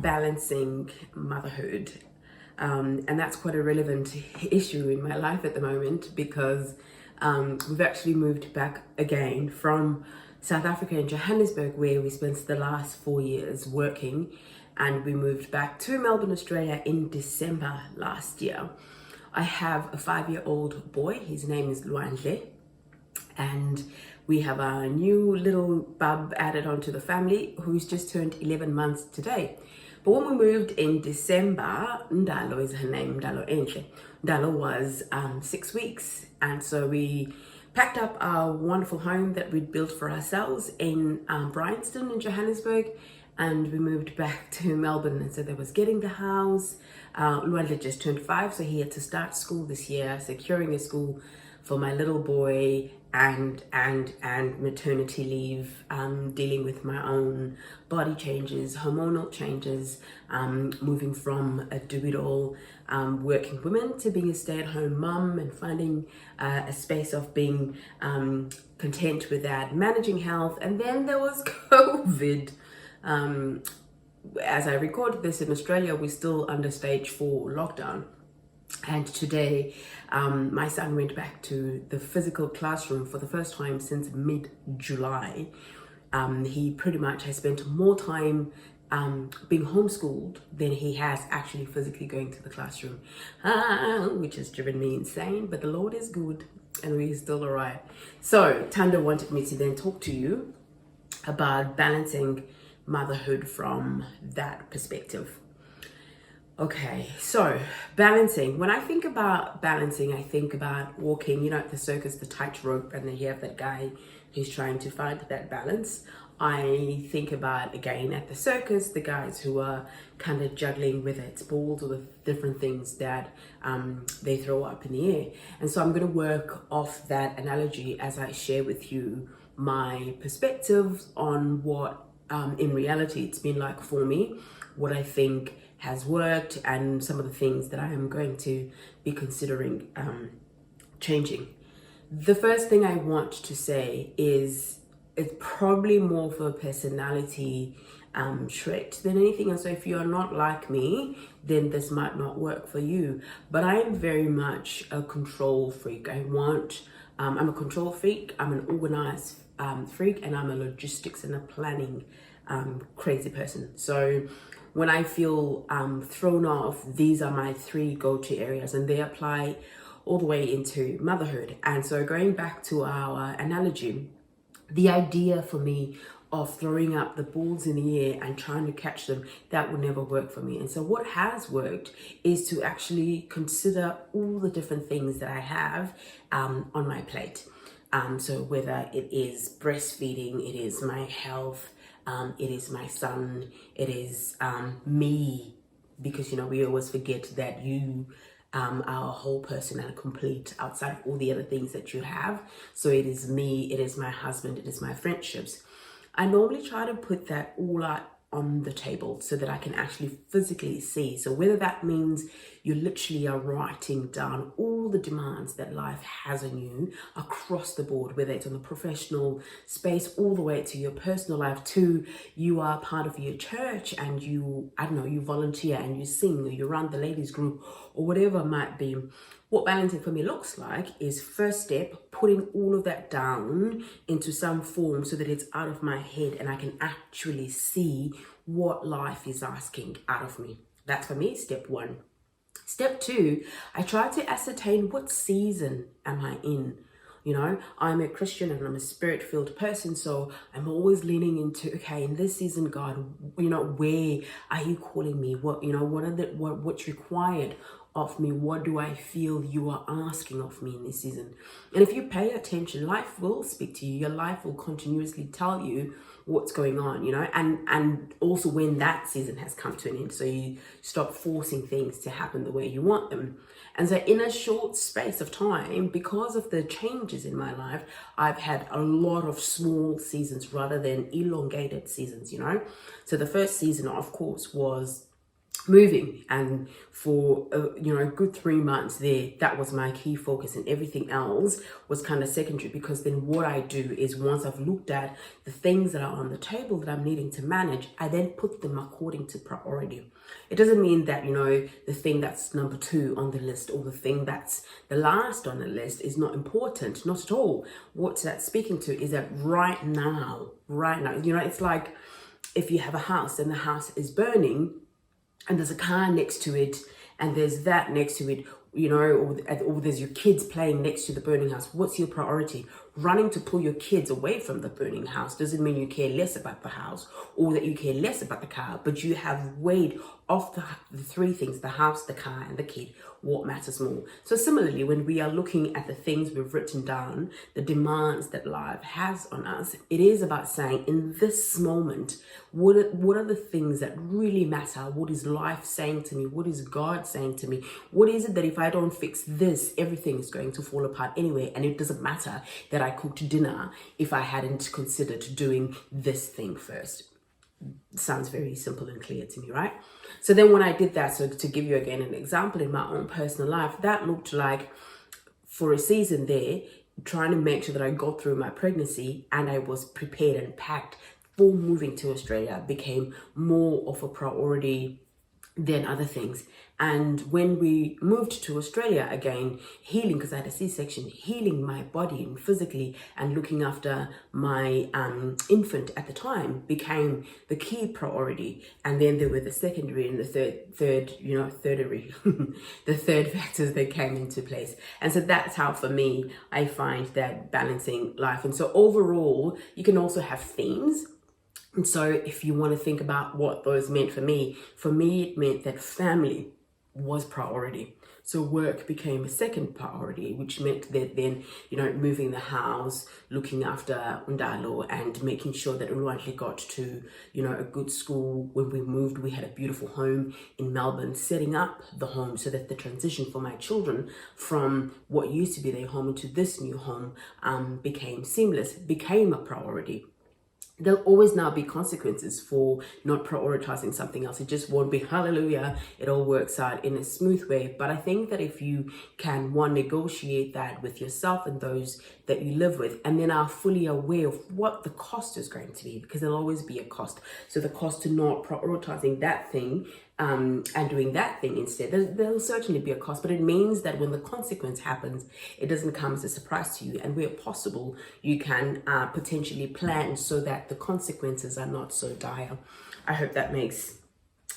Balancing motherhood. And that's quite a relevant issue in my life at the moment because we've actually moved back again from South Africa in Johannesburg, where we spent the last 4 years working, and we moved back to Melbourne, Australia in December last year. I have a 5-year-old boy. His name is Luandle, and we have a new little bub added onto the family who's just turned 11 months today. But when we moved in December, Ndalo is her name, Ndalo Enhle. Ndalo was 6 weeks. And so we packed up our wonderful home that we'd built for ourselves in Bryanston in Johannesburg, and we moved back to Melbourne. And so there was getting the house. Luandle just turned 5, so he had to start school this year, securing a school for my little boy, and maternity leave, dealing with my own body changes, hormonal changes, moving from a do-it-all working woman to being a stay-at-home mum, and finding a space of being content with that, managing health. And then there was COVID. As I recorded this in Australia, we're still under stage 4 lockdown. And today, my son went back to the physical classroom for the first time since mid-July. He pretty much has spent more time being homeschooled than he has actually physically going to the classroom, which has driven me insane. But the Lord is good, and we're still all right. So Tanda wanted me to then talk to you about balancing motherhood from that perspective. Okay, so balancing. When I think about balancing, I think about walking, at the circus, the tightrope, and then you have that guy who's trying to find that balance. I think about, again, at the circus, the guys who are kind of juggling, whether it's balls or the different things that they throw up in the air. And so I'm going to work off that analogy as I share with you my perspectives on what in reality it's been like for me, what I think has worked, and some of the things that I am going to be considering changing. The first thing I want to say is it's probably more of a personality trait than anything else. So if you are not like me, then this might not work for you. But I am very much a control freak. I'm a control freak, I'm an organized freak, and I'm a logistics and a planning crazy person. So when I feel thrown off, these are my 3 go-to areas, and they apply all the way into motherhood. And so going back to our analogy, the idea for me of throwing up the balls in the air and trying to catch them, that would never work for me. And so what has worked is to actually consider all the different things that I have on my plate. So whether it is breastfeeding, it is my health, it is my son, it is me, because we always forget that you are a whole person and a complete outside of all the other things that you have. So it is me, it is my husband, it is my friendships. I normally try to put that all out on the table so that I can actually physically see. So whether that means you literally are writing down all the demands that life has on you across the board, whether it's on the professional space all the way to your personal life, to you are part of your church and you volunteer and you sing, or you run the ladies group, or whatever it might be. What balancing for me looks like is, first step, putting all of that down into some form so that it's out of my head and I can actually see what life is asking out of me. That's for me, step 1. Step 2, I try to ascertain what season am I in. I'm a Christian and I'm a spirit-filled person, so I'm always leaning into, okay, in this season, God, where are you calling me? What's required of me? What do I feel you are asking of me in this season? And if you pay attention, life will speak to you. Your life will continuously tell you what's going on, and also when that season has come to an end. So you stop forcing things to happen the way you want them. And so in a short space of time, because of the changes in my life, I've had a lot of small seasons rather than elongated seasons, So the first season, of course, was moving, and for a good 3 months there, that was my key focus, and everything else was kind of secondary, because then what I do is, once I've looked at the things that are on the table that I'm needing to manage, I then put them according to priority. It doesn't mean that the thing that's number 2 on the list, or the thing that's the last on the list, is not important. Not at all. What that's speaking to is that right now, it's like if you have a house and the house is burning, and there's a car next to it, and there's that next to it, or there's your kids playing next to the burning house. What's your priority? Running to pull your kids away from the burning house doesn't mean you care less about the house, or that you care less about the car, but you have weighed off the 3 things: the house, the car, and the kid. What matters more? So similarly, when we are looking at the things we've written down, the demands that life has on us, it is about saying, in this moment, what are the things that really matter? What is life saying to me? What is God saying to me? What is it that if I don't fix this, everything is going to fall apart anyway, and it doesn't matter that I cooked dinner if I hadn't considered doing this thing first? Sounds very simple and clear to me, right? So then when I did that, so to give you again an example in my own personal life, that looked like, for a season there, trying to make sure that I got through my pregnancy and I was prepared and packed for moving to Australia became more of a priority than other things. And when we moved to Australia, again, healing, because I had a C-section, healing my body and physically, and looking after my infant at the time became the key priority. And then there were the secondary and the thirdary, the third factors that came into place. And so that's how, for me, I find that balancing life. And so overall, you can also have themes. And so if you want to think about what those meant for me, it meant that family was priority. So work became a second priority, which meant that then, moving the house, looking after Undalo, and making sure that Uluantli got to, a good school. When we moved, we had a beautiful home in Melbourne, setting up the home so that the transition for my children from what used to be their home into this new home became seamless, became a priority. There'll always now be consequences for not prioritizing something else. It just won't be hallelujah, it all works out in a smooth way. But I think that if you can, one, negotiate that with yourself and those that you live with, and then are fully aware of what the cost is going to be, because there'll always be a cost. So the cost to not prioritizing that thing and doing that thing instead, there'll certainly be a cost, but it means that when the consequence happens, it doesn't come as a surprise to you. And where possible, you can potentially plan so that the consequences are not so dire. I hope that makes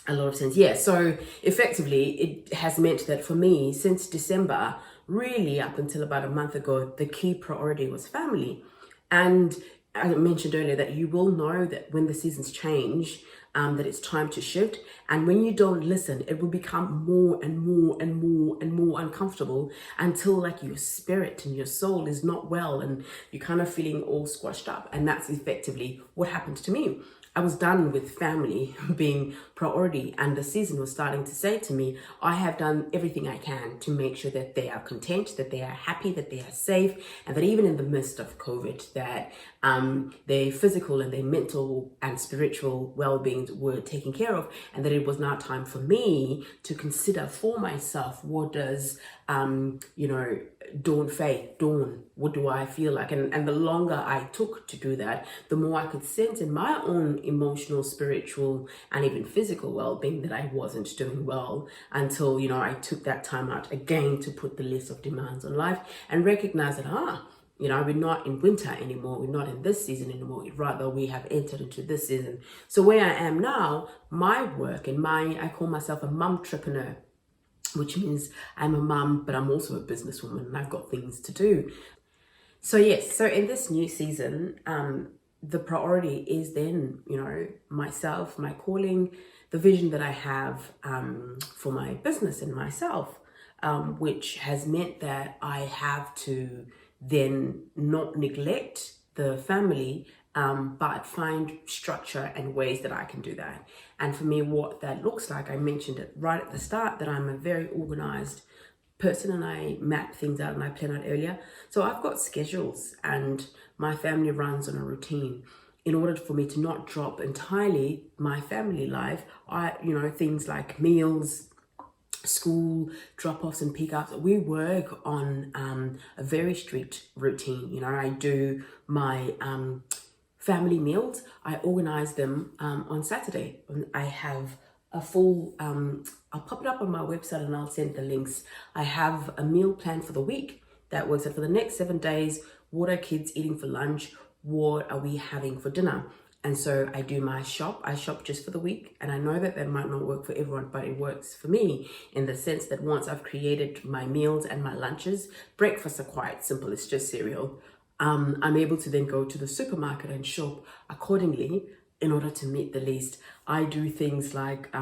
a lot of sense. Yeah, so effectively, it has meant that for me, since December, really up until about a month ago, the key priority was family. And I mentioned earlier that you will know that when the seasons change, that it's time to shift. And when you don't listen, it will become more and more and more and more uncomfortable, until like your spirit and your soul is not well and you're kind of feeling all squashed up. And that's effectively what happened to me. I was done with family being priority, and the season was starting to say to me, I have done everything I can to make sure that they are content, that they are happy, that they are safe, and that even in the midst of COVID, that their physical and their mental and spiritual well-being were taken care of, and that it was now time for me to consider for myself, what does dawn faith, dawn, what do I feel like? And the longer I took to do that, the more I could sense in my own emotional, spiritual, and even physical well-being that I wasn't doing well, until, I took that time out again to put the list of demands on life and recognize that, we're not in winter anymore. We're not in this season anymore. Rather, we have entered into this season. So where I am now, my work and I call myself a momtrepreneur, which means I'm a mum, but I'm also a businesswoman and I've got things to do. So yes, so in this new season, the priority is then, myself, my calling, the vision that I have for my business and myself, which has meant that I have to then not neglect the family, but find structure and ways that I can do that. And for me, what that looks like, I mentioned it right at the start, that I'm a very organized person and I map things out and I plan out earlier. So I've got schedules and my family runs on a routine. in order for me to not drop entirely my family life, things like meals, school drop-offs and pick-ups, we work on a very strict routine. I do my family meals, I organize them on Saturday. I have a full I'll pop it up on my website and I'll send the links. I have a meal plan for the week that works out for the next 7 days. What are kids eating for lunch? What are we having for dinner? And so I do my shop. I shop just for the week, and I know that might not work for everyone, but it works for me in the sense that once I've created my meals and my lunches, breakfasts are quite simple. It's just cereal. I'm able to then go to the supermarket and shop accordingly in order to meet the list. I do things like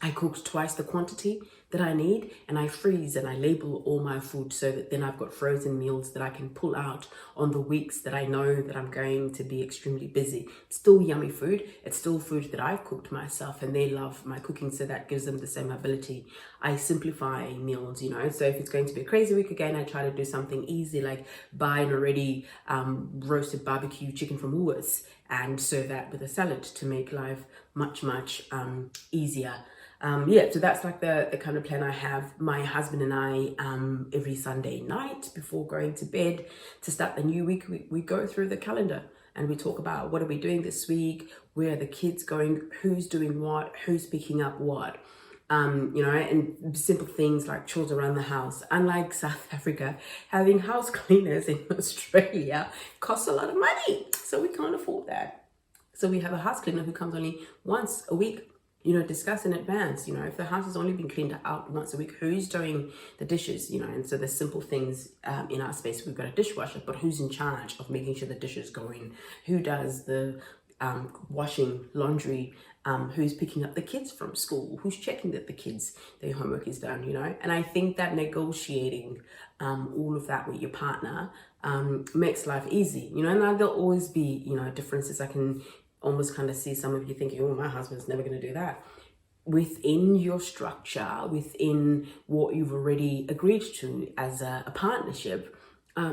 I cook twice the quantity that I need, and I freeze and I label all my food so that then I've got frozen meals that I can pull out on the weeks that I know that I'm going to be extremely busy. It's still yummy food. It's still food that I've cooked myself, and they love my cooking, so that gives them the same ability. I simplify meals, so if it's going to be a crazy week again, I try to do something easy, like buy an already roasted barbecue chicken from Woolworths and serve that with a salad to make life much easier. So that's like the kind of plan I have. My husband and I, every Sunday night before going to bed to start the new week, we go through the calendar and we talk about what are we doing this week, where are the kids going, who's doing what, who's picking up what. And simple things like chores around the house. Unlike South Africa, having house cleaners in Australia costs a lot of money, so we can't afford that. So we have a house cleaner who comes only once a week. Discuss in advance, if the house has only been cleaned out once a week, who's doing the dishes, and so there's simple things in our space. We've got a dishwasher, but who's in charge of making sure the dishes go in? Who does the washing, laundry? Who's picking up the kids from school? Who's checking that their homework is done, And I think that negotiating all of that with your partner makes life easy, and there'll always be, differences. I can almost kind of see some of you thinking, oh, my husband's never going to do that. Within your structure, within what you've already agreed to as a partnership,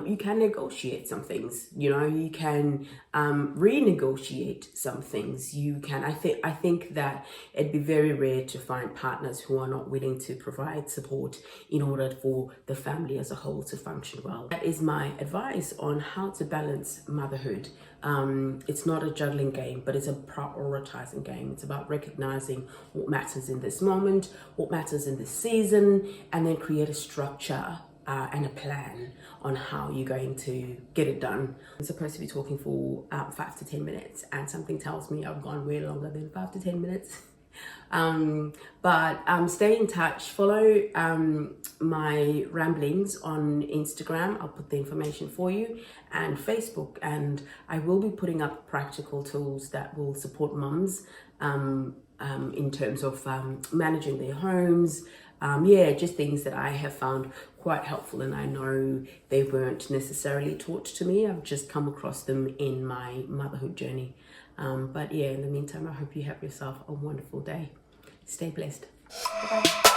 you can negotiate some things. You can renegotiate some things. You can. I think that it'd be very rare to find partners who are not willing to provide support in order for the family as a whole to function well. That is my advice on how to balance motherhood. It's not a juggling game, but it's a prioritizing game. It's about recognizing what matters in this moment, what matters in this season, and then create a structure and a plan on how you're going to get it done. I'm supposed to be talking for 5 to 10 minutes, and something tells me I've gone way longer than 5 to 10 minutes. But stay in touch. Follow my ramblings on Instagram. I'll put the information for you, and Facebook, and I will be putting up practical tools that will support mums in terms of managing their homes. Just things that I have found quite helpful, and I know they weren't necessarily taught to me. I've just come across them in my motherhood journey. In the meantime, I hope you have yourself a wonderful day. Stay blessed. Bye-bye.